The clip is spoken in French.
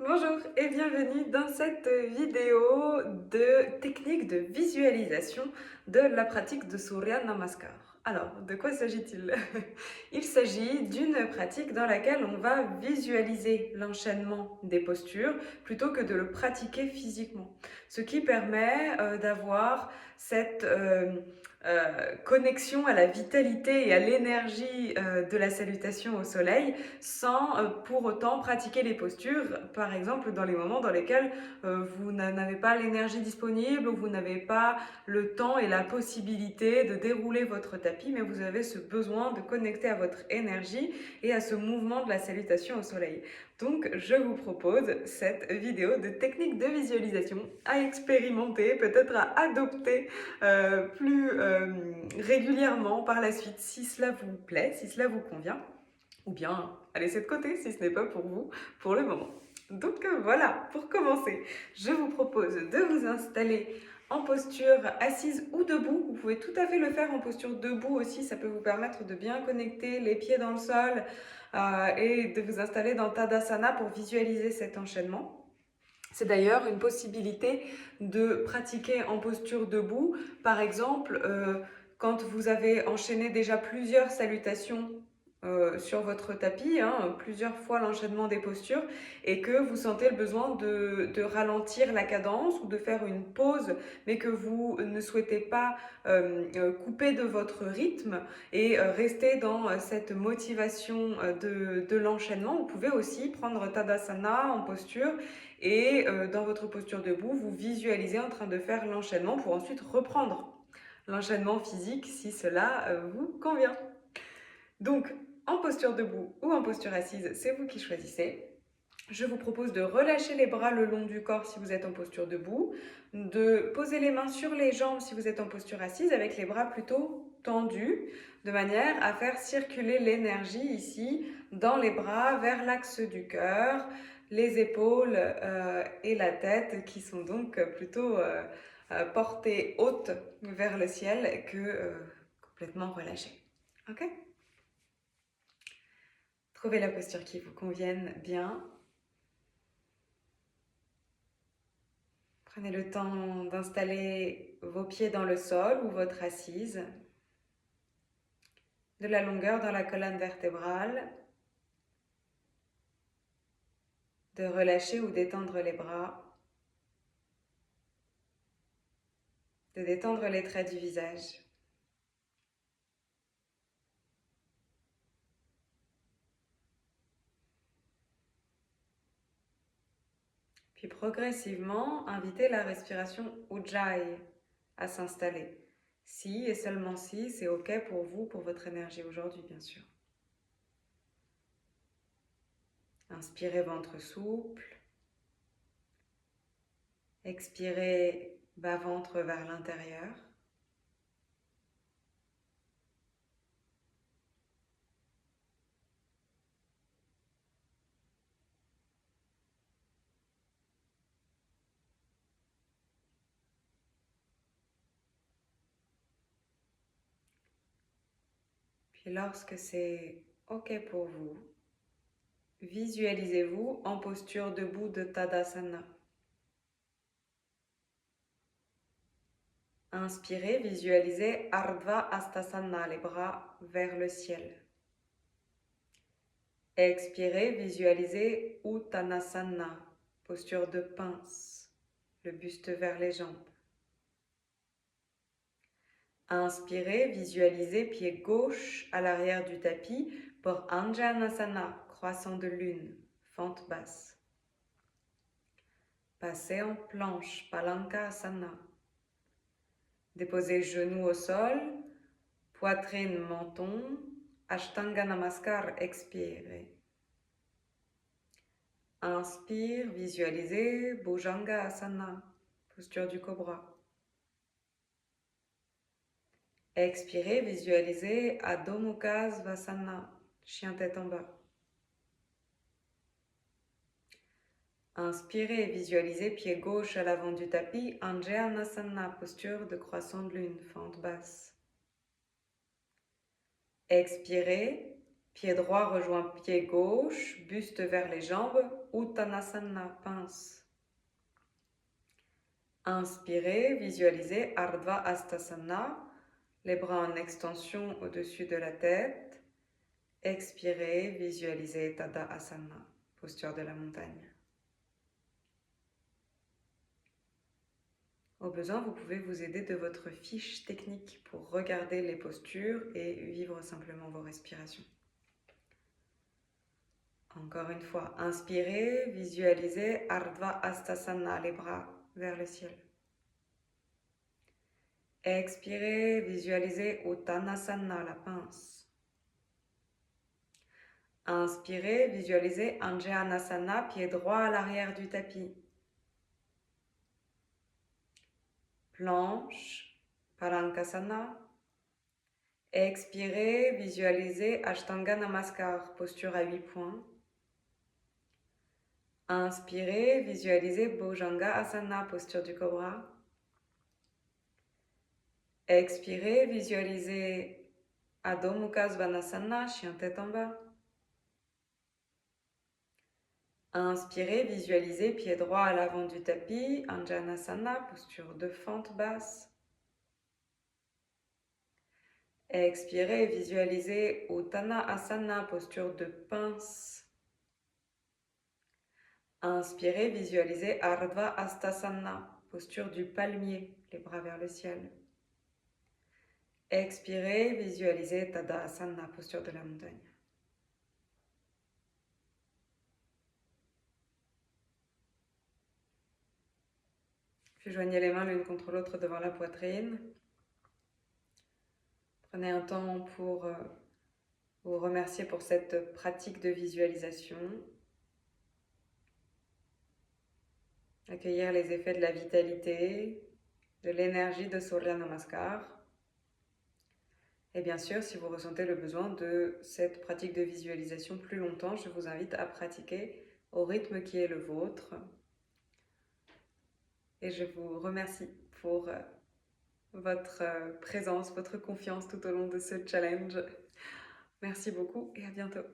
Bonjour et bienvenue dans cette vidéo de technique de visualisation de la pratique de Surya Namaskar. Alors, de quoi s'agit-il? Il s'agit d'une pratique dans laquelle on va visualiser l'enchaînement des postures plutôt que de le pratiquer physiquement. Ce qui permet d'avoir cette connexion à la vitalité et à l'énergie de la salutation au soleil sans pour autant pratiquer les postures, par exemple dans les moments dans lesquels vous n'avez pas l'énergie disponible ou vous n'avez pas le temps et la possibilité de dérouler votre tapis, mais vous avez ce besoin de connecter à votre énergie et à ce mouvement de la salutation au soleil. Donc je vous propose cette vidéo de technique de visualisation à expérimenter, peut-être à adopter plus régulièrement par la suite si cela vous plaît, si cela vous convient, ou bien à laisser de côté si ce n'est pas pour vous pour le moment. Donc voilà, pour commencer, je vous propose de vous installer en posture assise ou debout. Vous pouvez tout à fait le faire en posture debout aussi, ça peut vous permettre de bien connecter les pieds dans le sol et de vous installer dans Tadasana pour visualiser cet enchaînement. C'est d'ailleurs une possibilité de pratiquer en posture debout. Par exemple, quand vous avez enchaîné déjà plusieurs salutations sur votre tapis, plusieurs fois l'enchaînement des postures, et que vous sentez le besoin de ralentir la cadence ou de faire une pause, mais que vous ne souhaitez pas couper de votre rythme et rester dans cette motivation de l'enchaînement, vous pouvez aussi prendre Tadasana en posture et dans votre posture debout, vous visualisez en train de faire l'enchaînement pour ensuite reprendre l'enchaînement physique si cela vous convient. Donc, en posture debout ou en posture assise, c'est vous qui choisissez. Je vous propose de relâcher les bras le long du corps si vous êtes en posture debout, de poser les mains sur les jambes si vous êtes en posture assise avec les bras plutôt tendus, de manière à faire circuler l'énergie ici dans les bras vers l'axe du cœur, les épaules et la tête qui sont donc plutôt portées hautes vers le ciel que complètement relâchées. Ok ? Trouvez la posture qui vous convienne bien. Prenez le temps d'installer vos pieds dans le sol ou votre assise, de la longueur dans la colonne vertébrale, de relâcher ou d'étendre les bras, de détendre les traits du visage. Puis progressivement, invitez la respiration Ujjayi à s'installer. Si et seulement si c'est OK pour vous, pour votre énergie aujourd'hui, bien sûr. Inspirez ventre souple. Expirez bas-ventre vers l'intérieur. Puis lorsque c'est OK pour vous, visualisez-vous en posture debout de Tadasana. Inspirez, visualisez Ardha Hastasana, les bras vers le ciel. Expirez, visualisez Uttanasana, posture de pince, le buste vers les jambes. Inspirez, visualisez pied gauche à l'arrière du tapis pour Anjanasana, croissant de lune, fente basse. Passez en planche, Palankasana. Déposez genoux au sol, poitrine, menton, Ashtanga Namaskar, expirez. Inspire, visualisez Bhujanga Asana, posture du cobra. Expirez, visualisez Adho Mukha Svasana, chien tête en bas. Inspirez, visualisez pied gauche à l'avant du tapis, Anjanasana, posture de croissant de lune, fente basse. Expirez, Pied droit rejoint pied gauche, buste vers les jambes, Uttanasana, pince. Inspirez, visualisez Ardha Hastasana, les bras en extension au-dessus de la tête. Expirez, visualisez Tadasana, posture de la montagne. Au besoin, vous pouvez vous aider de votre fiche technique pour regarder les postures et vivre simplement vos respirations. Encore une fois, inspirez, visualisez Ardha Hastasana, les bras vers le ciel. Expirez, visualisez Uttanasana, la pince. Inspirez, visualisez Anjaneyasana, pied droit à l'arrière du tapis. Planche, Palankasana. Expirez, visualisez Ashtanga Namaskar, posture à 8 points. Inspirez, visualisez Bhujanga Asana, posture du cobra. Expirez, visualisez Adho Mukha Svanasana, chien tête en bas. Inspirez, visualisez pied droit à l'avant du tapis, Anjaneyasana, posture de fente basse. Expirez, visualisez Uttanasana, posture de pince. Inspirez, visualisez Ardha Hastasana, posture du palmier, les bras vers le ciel. Expirez, visualisez Tadasana, posture de la montagne. Puis joignez les mains l'une contre l'autre devant la poitrine. Prenez un temps pour vous remercier pour cette pratique de visualisation. Accueillir les effets de la vitalité, de l'énergie de Surya Namaskar. Et bien sûr, si vous ressentez le besoin de cette pratique de visualisation plus longtemps, je vous invite à pratiquer au rythme qui est le vôtre. Et je vous remercie pour votre présence, votre confiance tout au long de ce challenge. Merci beaucoup et à bientôt.